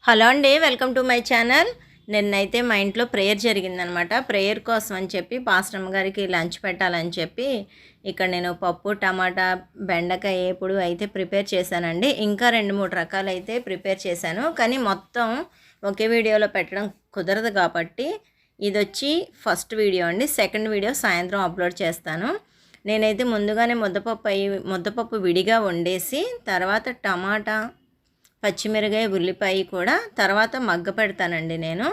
Hello అండి, welcome to my channel. నిన్నైతే మా ఇంట్లో ప్రేయర్ జరిగిందనమాట. ప్రేయర్ కోసం అని చెప్పి పాస్టమ్ గారికి లంచ్ పెట్టాలని చెప్పి ఇక్కడ నేను పప్పు, టమాటా, బెండకాయ ఏపుడు అయితే ప్రిపేర్ చేశానండి. ఇంకా 2-3 రకాలు అయితే ప్రిపేర్ చేశాను, కానీ మొత్తం ఒకే వీడియోలో పెట్టడం కుదరదు కాబట్టి ఇది వచ్చి ఫస్ట్ వీడియో అండి. సెకండ్ వీడియో సాయంత్రం అప్లోడ్ చేస్తాను. నేనైతే ముందుగానే ముద్దపప్పు విడిగా వండేసి తర్వాత టమాటా, పచ్చిమిరకాయ, ఉల్లిపాయ కూడా తర్వాత మగ్గ పెడతానండి. నేను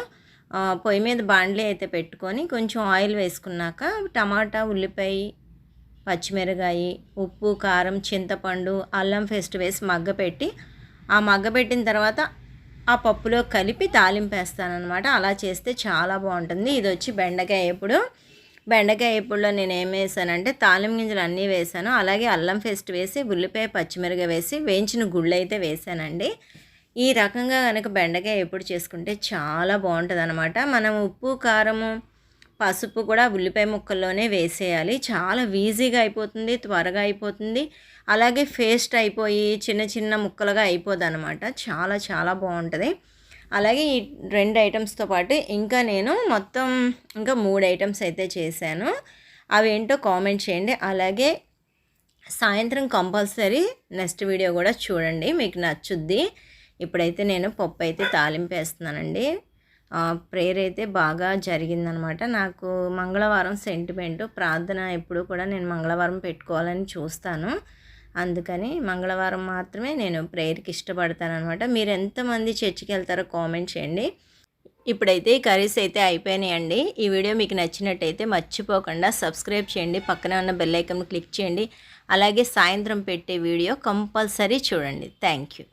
పొయ్యి మీద బాండ్లీ అయితే పెట్టుకొని కొంచెం ఆయిల్ వేసుకున్నాక టమాటా, ఉల్లిపాయ, పచ్చిమిరకాయ, ఉప్పు, కారం, చింతపండు, అల్లం పేస్ట్ వేసి మగ్గపెట్టి ఆ మగ్గపెట్టిన తర్వాత ఆ పప్పులో కలిపి తాలింపేస్తానమాట. అలా చేస్తే చాలా బాగుంటుంది. ఇది వచ్చి బెండకాయ ఎప్పుడులో నేను ఏం వేసానంటే తాలింపు గింజలు అన్నీ వేసాను. అలాగే అల్లం పేస్ట్ వేసి ఉల్లిపాయ, పచ్చిమిరకాయ వేసి వేయించిన గుళ్ళు అయితే వేసానండి. ఈ రకంగా కనుక బెండకాయ ఎప్పుడు చేసుకుంటే చాలా బాగుంటుంది అనమాట. మనం ఉప్పు, కారము, పసుపు కూడా ఉల్లిపాయ ముక్కల్లోనే వేసేయాలి. చాలా ఈజీగా అయిపోతుంది, త్వరగా అయిపోతుంది. అలాగే పేస్ట్ అయిపోయి చిన్న చిన్న ముక్కలుగా అయిపోదు అనమాట. చాలా చాలా బాగుంటుంది. అలాగే ఈ 2 ఐటమ్స్తో పాటు ఇంకా నేను మొత్తం ఇంకా 3 ఐటమ్స్ అయితే చేశాను. అవి ఏంటో కామెంట్ చేయండి. అలాగే సాయంత్రం కంపల్సరీ నెక్స్ట్ వీడియో కూడా చూడండి, మీకు నచ్చుద్ది. ఇప్పుడైతే నేను పప్పు అయితే తాలింపేస్తున్నానండి. ప్రేయర్ అయితే బాగా జరిగిందనమాట. నాకు మంగళవారం సెంటిమెంటు, ప్రార్థన ఎప్పుడు కూడా నేను మంగళవారం పెట్టుకోవాలని చూస్తాను. అందుకని మంగళవారం మాత్రమే నేను ప్రేయర్కి ఇష్టపడతానమాట. మీరు ఎంతమంది చర్చికి వెళ్తారో కామెంట్ చేయండి. ఇప్పుడైతే ఈ కర్రీస్ అయితే అయిపోయినాయండి. ఈ వీడియో మీకు నచ్చినట్టయితే మర్చిపోకుండా సబ్స్క్రైబ్ చేయండి, పక్కనే ఉన్న బెల్ ఐకాన్ క్లిక్ చేయండి. అలాగే సాయంత్రం పెట్టే వీడియో కంపల్సరీ చూడండి. Thank you.